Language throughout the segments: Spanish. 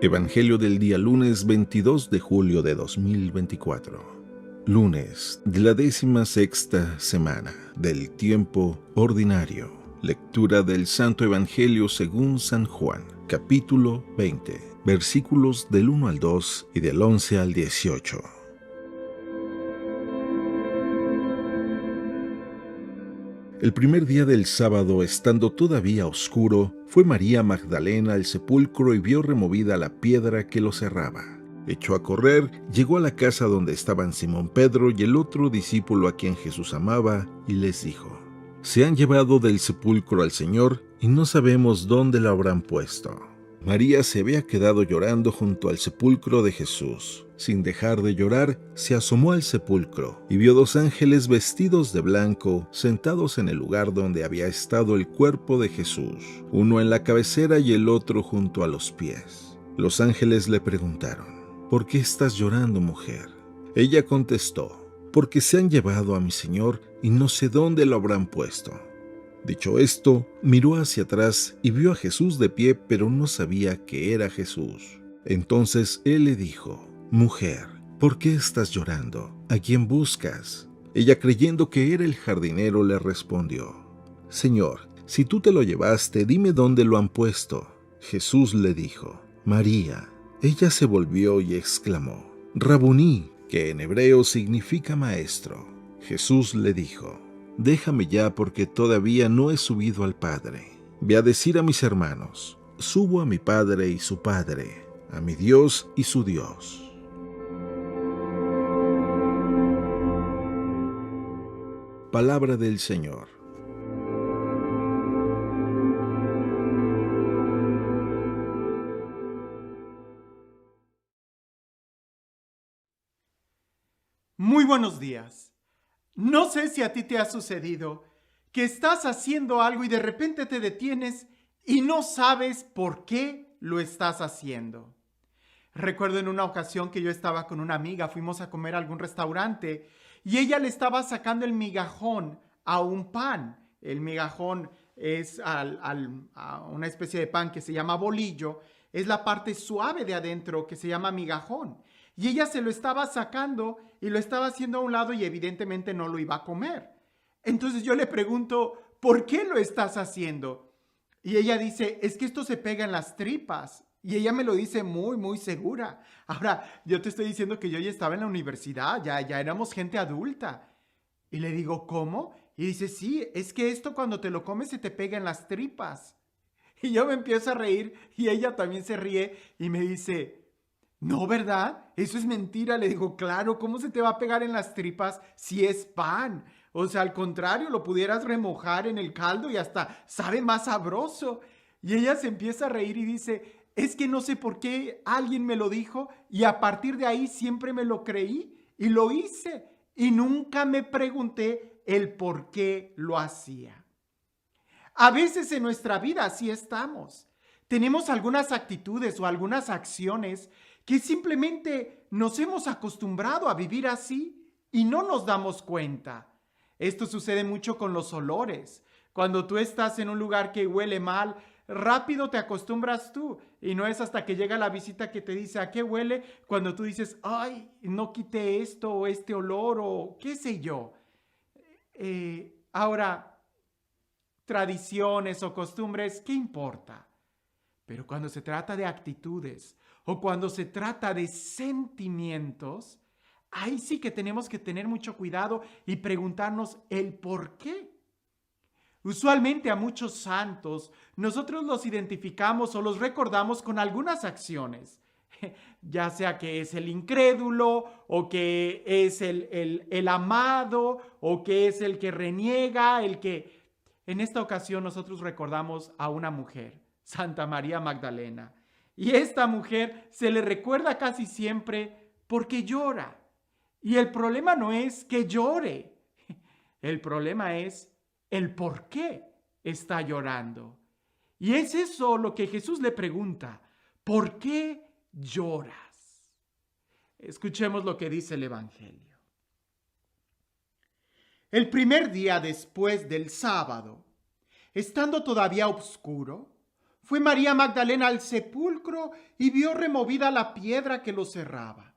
Evangelio del día lunes 22 de julio de 2024. Lunes de la 16ª semana del tiempo ordinario. Lectura del Santo Evangelio según San Juan, capítulo 20, versículos del 1 al 2 y del 11 al 18. El primer día del sábado, estando todavía oscuro, fue María Magdalena al sepulcro y vio removida la piedra que lo cerraba. Echó a correr, llegó a la casa donde estaban Simón Pedro y el otro discípulo a quien Jesús amaba, y les dijo: «Se han llevado del sepulcro al Señor y no sabemos dónde lo habrán puesto». María se había quedado llorando junto al sepulcro de Jesús. Sin dejar de llorar, se asomó al sepulcro y vio dos ángeles vestidos de blanco sentados en el lugar donde había estado el cuerpo de Jesús, uno en la cabecera y el otro junto a los pies. Los ángeles le preguntaron: «¿Por qué estás llorando, mujer?». Ella contestó: «Porque se han llevado a mi Señor y no sé dónde lo habrán puesto». Dicho esto, miró hacia atrás y vio a Jesús de pie, pero no sabía que era Jesús. Entonces él le dijo: «Mujer, ¿por qué estás llorando? ¿A quién buscas?». Ella, creyendo que era el jardinero, le respondió: «Señor, si tú te lo llevaste, dime dónde lo han puesto». Jesús le dijo: «María». Ella se volvió y exclamó: «Rabuní», que en hebreo significa maestro. Jesús le dijo: «Déjame ya, porque todavía no he subido al Padre. Ve a decir a mis hermanos: subo a mi Padre y su Padre, a mi Dios y su Dios». Palabra del Señor. Muy buenos días. No sé si a ti te ha sucedido que estás haciendo algo y de repente te detienes y no sabes por qué lo estás haciendo. Recuerdo en una ocasión que yo estaba con una amiga, fuimos a comer a algún restaurante y ella le estaba sacando el migajón a un pan. El migajón es a una especie de pan que se llama bolillo, es la parte suave de adentro que se llama migajón. Y ella se lo estaba sacando y lo estaba haciendo a un lado y evidentemente no lo iba a comer. Entonces yo le pregunto: ¿por qué lo estás haciendo? Y ella dice: es que esto se pega en las tripas. Y ella me lo dice muy, muy segura. Ahora, yo te estoy diciendo que yo ya estaba en la universidad, ya éramos gente adulta. Y le digo: ¿cómo? Y dice: sí, es que esto cuando te lo comes se te pega en las tripas. Y yo me empiezo a reír y ella también se ríe y me dice: no, ¿verdad? Eso es mentira. Le digo: claro, ¿cómo se te va a pegar en las tripas si es pan? O sea, al contrario, lo pudieras remojar en el caldo y hasta sabe más sabroso. Y ella se empieza a reír y dice: es que no sé por qué alguien me lo dijo y a partir de ahí siempre me lo creí y lo hice y nunca me pregunté el por qué lo hacía. A veces en nuestra vida así estamos. Tenemos algunas actitudes o algunas acciones que simplemente nos hemos acostumbrado a vivir así y no nos damos cuenta. Esto sucede mucho con los olores. Cuando tú estás en un lugar que huele mal, rápido te acostumbras tú y no es hasta que llega la visita que te dice: ¿a qué huele? Cuando tú dices: ay, no quité esto o este olor o qué sé yo. Ahora, tradiciones o costumbres, ¿qué importa? Pero cuando se trata de actitudes o cuando se trata de sentimientos, ahí sí que tenemos que tener mucho cuidado y preguntarnos el por qué. Usualmente a muchos santos nosotros los identificamos o los recordamos con algunas acciones, ya sea que es el incrédulo o que es el amado o que es el que reniega, el que... En esta ocasión nosotros recordamos a una mujer, Santa María Magdalena. Y esta mujer se le recuerda casi siempre porque llora. Y el problema no es que llore, el problema es el por qué está llorando. Y es eso lo que Jesús le pregunta: ¿por qué lloras? Escuchemos lo que dice el Evangelio. El primer día después del sábado, estando todavía oscuro, Fue María Magdalena al sepulcro y vio removida la piedra que lo cerraba.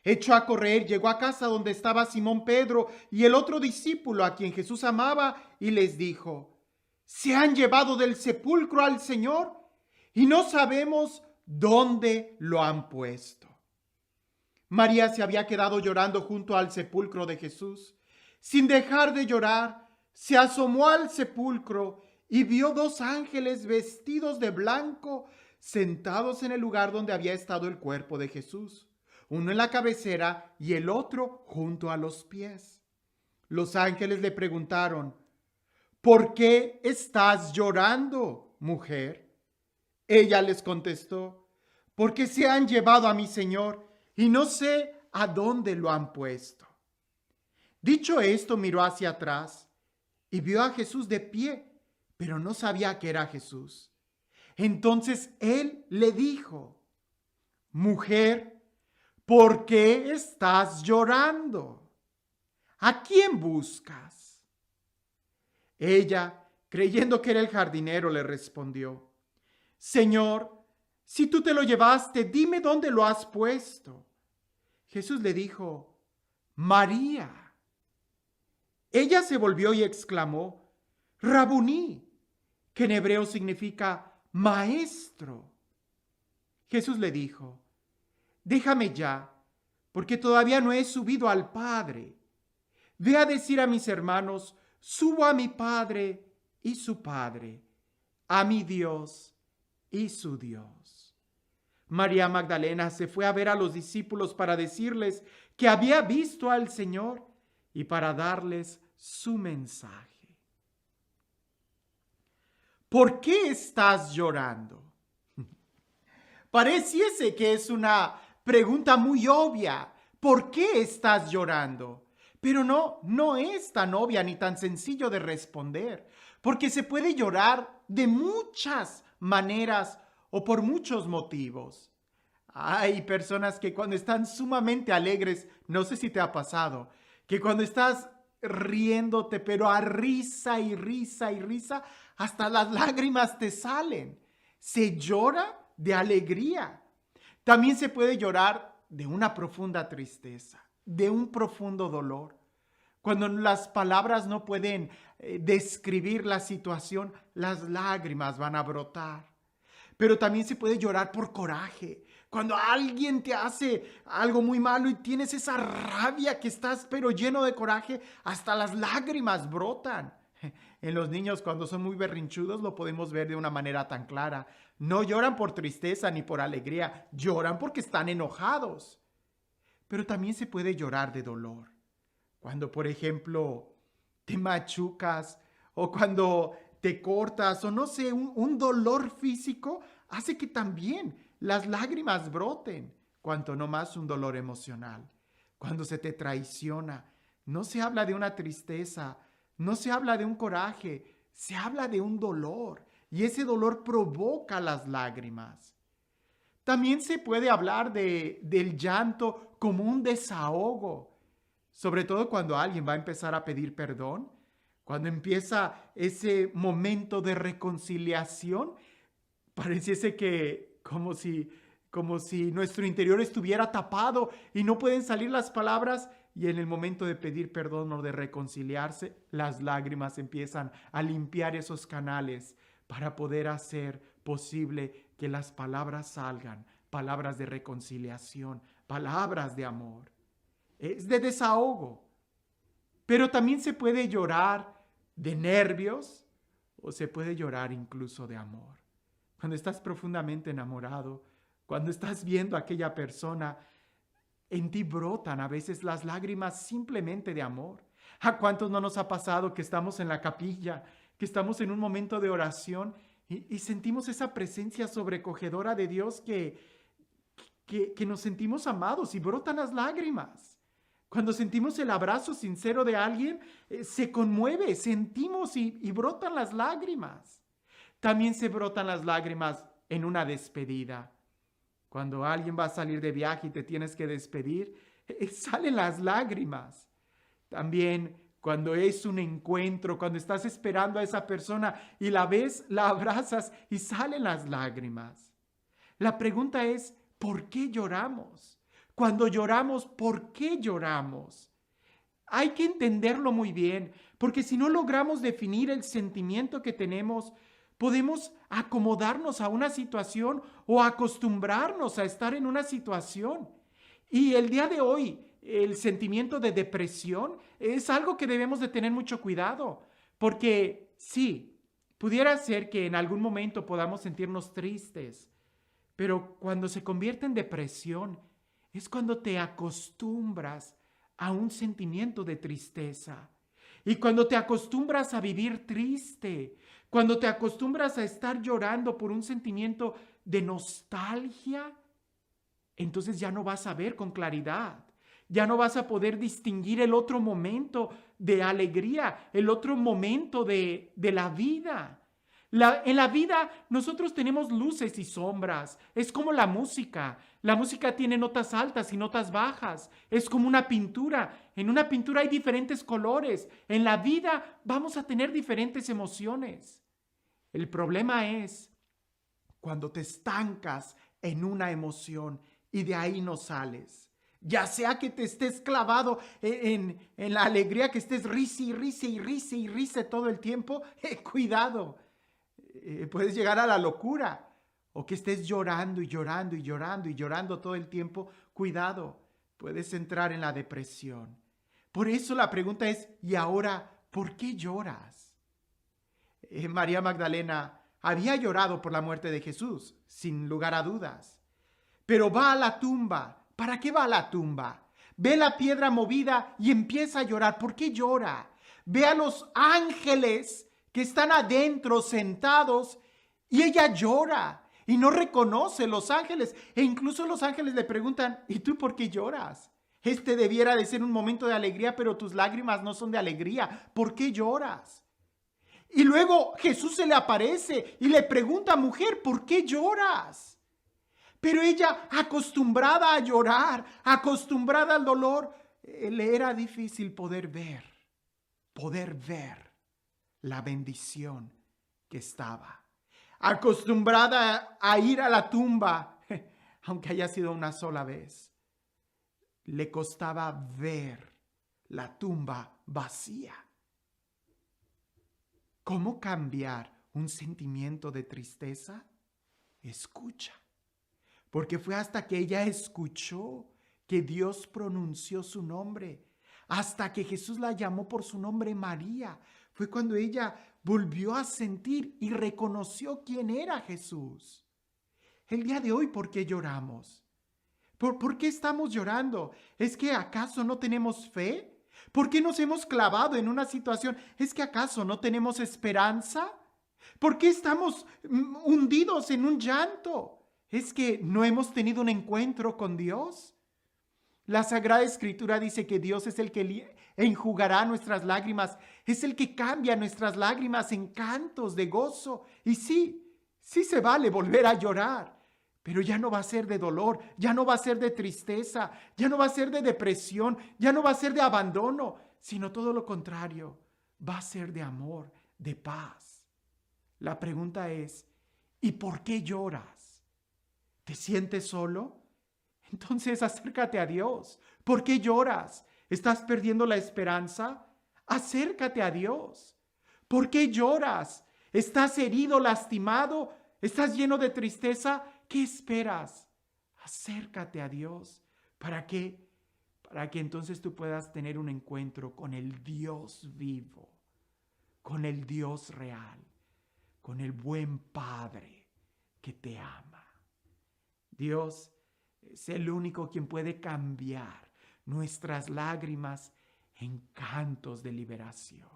Echó a correr, llegó a casa donde estaba Simón Pedro y el otro discípulo a quien Jesús amaba y les dijo: se han llevado del sepulcro al Señor y no sabemos dónde lo han puesto. María se había quedado llorando junto al sepulcro de Jesús. Sin dejar de llorar, se asomó al sepulcro y vio dos ángeles vestidos de blanco sentados en el lugar donde había estado el cuerpo de Jesús, uno en la cabecera y el otro junto a los pies. Los ángeles le preguntaron: ¿por qué estás llorando, mujer? Ella les contestó: porque se han llevado a mi Señor y no sé a dónde lo han puesto. Dicho esto, miró hacia atrás y vio a Jesús de pie, pero no sabía que era Jesús. Entonces él le dijo: mujer, ¿por qué estás llorando? ¿A quién buscas? Ella, creyendo que era el jardinero, le respondió: Señor, si tú te lo llevaste, dime dónde lo has puesto. Jesús le dijo: María. Ella se volvió y exclamó: Rabuní, que en hebreo significa maestro. Jesús le dijo: déjame ya, porque todavía no he subido al Padre. Ve a decir a mis hermanos: subo a mi Padre y su Padre, a mi Dios y su Dios. María Magdalena se fue a ver a los discípulos para decirles que había visto al Señor y para darles su mensaje. ¿Por qué estás llorando? Pareciese que es una pregunta muy obvia. ¿Por qué estás llorando? Pero no es tan obvia ni tan sencillo de responder, porque se puede llorar de muchas maneras o por muchos motivos. Hay personas que cuando están sumamente alegres, no sé si te ha pasado, que cuando estás riéndote, pero a risa y risa y risa, hasta las lágrimas te salen. Se llora de alegría. También se puede llorar de una profunda tristeza, de un profundo dolor. Cuando las palabras no pueden describir la situación, las lágrimas van a brotar. Pero también se puede llorar por coraje. Cuando alguien te hace algo muy malo y tienes esa rabia que estás pero lleno de coraje, hasta las lágrimas brotan. En los niños, cuando son muy berrinchudos, lo podemos ver de una manera tan clara. No lloran por tristeza ni por alegría, lloran porque están enojados. Pero también se puede llorar de dolor. Cuando, por ejemplo, te machucas o cuando te cortas o no sé, un dolor físico hace que también las lágrimas broten, cuanto no más un dolor emocional. Cuando se te traiciona, no se habla de una tristeza, no se habla de un coraje, se habla de un dolor y ese dolor provoca las lágrimas. También se puede hablar del llanto como un desahogo, sobre todo cuando alguien va a empezar a pedir perdón, cuando empieza ese momento de reconciliación, pareciese que como si nuestro interior estuviera tapado y no pueden salir las palabras, y en el momento de pedir perdón o de reconciliarse, las lágrimas empiezan a limpiar esos canales para poder hacer posible que las palabras salgan, palabras de reconciliación, palabras de amor. Es de desahogo. Pero también se puede llorar de nervios o se puede llorar incluso de amor. Cuando estás profundamente enamorado, cuando estás viendo a aquella persona, en ti brotan a veces las lágrimas simplemente de amor. ¿A cuántos no nos ha pasado que estamos en la capilla, que estamos en un momento de oración y sentimos esa presencia sobrecogedora de Dios que nos sentimos amados y brotan las lágrimas? Cuando sentimos el abrazo sincero de alguien, se conmueve, sentimos y brotan las lágrimas. También se brotan las lágrimas en una despedida. Cuando alguien va a salir de viaje y te tienes que despedir, salen las lágrimas. También cuando es un encuentro, cuando estás esperando a esa persona y la ves, la abrazas y salen las lágrimas. La pregunta es, ¿por qué lloramos? Cuando lloramos, ¿por qué lloramos? Hay que entenderlo muy bien, porque si no logramos definir el sentimiento que tenemos, podemos acomodarnos a una situación o acostumbrarnos a estar en una situación. Y el día de hoy, el sentimiento de depresión es algo que debemos de tener mucho cuidado, porque sí, pudiera ser que en algún momento podamos sentirnos tristes, pero cuando se convierte en depresión es cuando te acostumbras a un sentimiento de tristeza. Y cuando te acostumbras a vivir triste, cuando te acostumbras a estar llorando por un sentimiento de nostalgia, entonces ya no vas a ver con claridad. Ya no vas a poder distinguir el otro momento de alegría, el otro momento de la vida. En la vida nosotros tenemos luces y sombras. Es como la música. La música tiene notas altas y notas bajas. Es como una pintura. En una pintura hay diferentes colores. En la vida vamos a tener diferentes emociones. El problema es cuando te estancas en una emoción y de ahí no sales. Ya sea que te estés clavado en la alegría, que estés risa y risa y risa y risa todo el tiempo, cuidado. Puedes llegar a la locura. O que estés llorando y llorando y llorando y llorando todo el tiempo, cuidado, puedes entrar en la depresión. Por eso la pregunta es, ¿y ahora por qué lloras? María Magdalena había llorado por la muerte de Jesús, sin lugar a dudas. Pero va a la tumba. ¿Para qué va a la tumba? Ve la piedra movida y empieza a llorar. ¿Por qué llora? Ve a los ángeles que están adentro sentados y ella llora y no reconoce los ángeles. E incluso los ángeles le preguntan, ¿y tú por qué lloras? Este debiera de ser un momento de alegría, pero tus lágrimas no son de alegría. ¿Por qué lloras? Y luego Jesús se le aparece y le pregunta, mujer, ¿por qué lloras? Pero ella, acostumbrada a llorar, acostumbrada al dolor, le era difícil poder ver la bendición que estaba. Acostumbrada a ir a la tumba, aunque haya sido una sola vez, le costaba ver la tumba vacía. ¿Cómo cambiar un sentimiento de tristeza? Escucha. Porque fue hasta que ella escuchó que Dios pronunció su nombre, hasta que Jesús la llamó por su nombre María. Fue cuando ella volvió a sentir y reconoció quién era Jesús. El día de hoy, ¿por qué lloramos? ¿Por qué estamos llorando? ¿Es que acaso no tenemos fe? ¿Por qué nos hemos clavado en una situación? ¿Es que acaso no tenemos esperanza? ¿Por qué estamos hundidos en un llanto? ¿Es que no hemos tenido un encuentro con Dios? La Sagrada Escritura dice que Dios es el que enjugará nuestras lágrimas, es el que cambia nuestras lágrimas en cantos de gozo. Y sí se vale volver a llorar, pero ya no va a ser de dolor, ya no va a ser de tristeza, ya no va a ser de depresión, ya no va a ser de abandono, sino todo lo contrario, va a ser de amor, de paz. La pregunta es, ¿y por qué lloras? ¿Te sientes solo? Entonces acércate a Dios. ¿Por qué lloras? ¿Estás perdiendo la esperanza? Acércate a Dios. ¿Por qué lloras? ¿Estás herido, lastimado? ¿Estás lleno de tristeza? ¿Qué esperas? Acércate a Dios. ¿Para qué? Para que entonces tú puedas tener un encuentro con el Dios vivo, con el Dios real, con el buen Padre que te ama. Dios es el único quien puede cambiar nuestras lágrimas en cantos de liberación.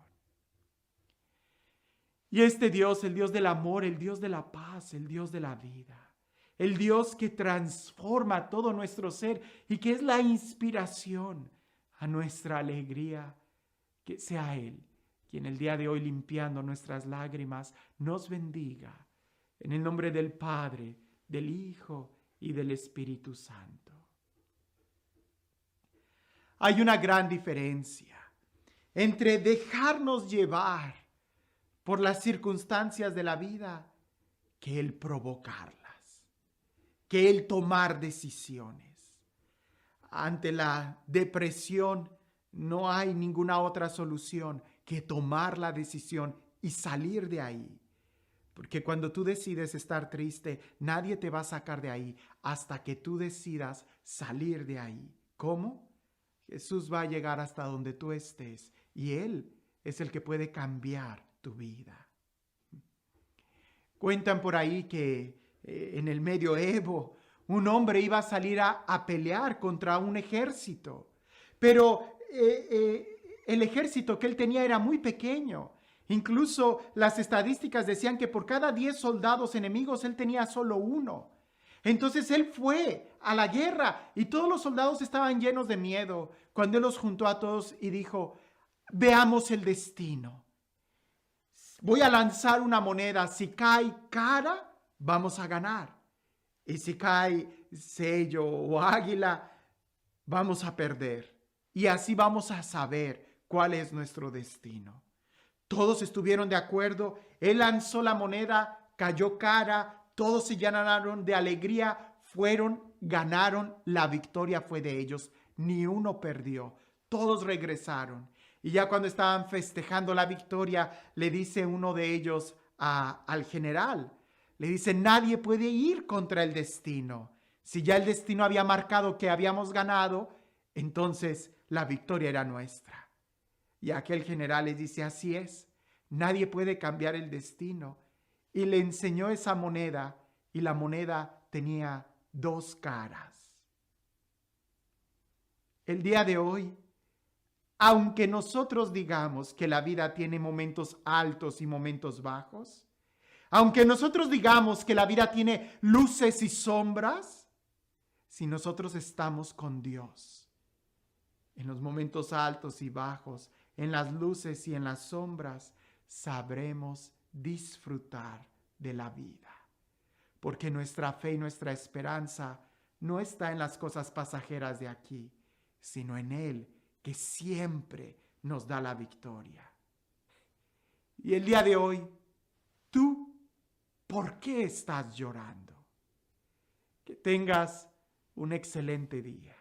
Y este Dios, el Dios del amor, el Dios de la paz, el Dios de la vida, el Dios que transforma todo nuestro ser y que es la inspiración a nuestra alegría, que sea Él quien el día de hoy, limpiando nuestras lágrimas, nos bendiga. En el nombre del Padre, del Hijo y del Espíritu Santo. Hay una gran diferencia entre dejarnos llevar por las circunstancias de la vida que el provocarlas, que el tomar decisiones. Ante la depresión no hay ninguna otra solución que tomar la decisión y salir de ahí. Porque cuando tú decides estar triste, nadie te va a sacar de ahí hasta que tú decidas salir de ahí. ¿Cómo? Jesús va a llegar hasta donde tú estés y Él es el que puede cambiar tu vida. Cuentan por ahí que en el medioevo un hombre iba a salir a pelear contra un ejército, pero el ejército que él tenía era muy pequeño. Incluso las estadísticas decían que por cada 10 soldados enemigos él tenía solo uno. Entonces él fue a la guerra y todos los soldados estaban llenos de miedo cuando él los juntó a todos y dijo: veamos el destino. Voy a lanzar una moneda. Si cae cara, vamos a ganar. Y si cae sello o águila, vamos a perder. Y así vamos a saber cuál es nuestro destino. Todos estuvieron de acuerdo. Él lanzó la moneda, cayó cara, todos se llenaron de alegría, ganaron, la victoria fue de ellos. Ni uno perdió. Todos regresaron. Y ya cuando estaban festejando la victoria, le dice uno de ellos al general, le dice: nadie puede ir contra el destino. Si ya el destino había marcado que habíamos ganado, entonces la victoria era nuestra. Y aquel general les dice: así es, nadie puede cambiar el destino. Y le enseñó esa moneda, y la moneda tenía 2 caras. El día de hoy, aunque nosotros digamos que la vida tiene momentos altos y momentos bajos, aunque nosotros digamos que la vida tiene luces y sombras, si nosotros estamos con Dios, en los momentos altos y bajos, en las luces y en las sombras, sabremos disfrutar de la vida. Porque nuestra fe y nuestra esperanza no está en las cosas pasajeras de aquí, sino en Él, que siempre nos da la victoria. Y el día de hoy, ¿tú por qué estás llorando? Que tengas un excelente día.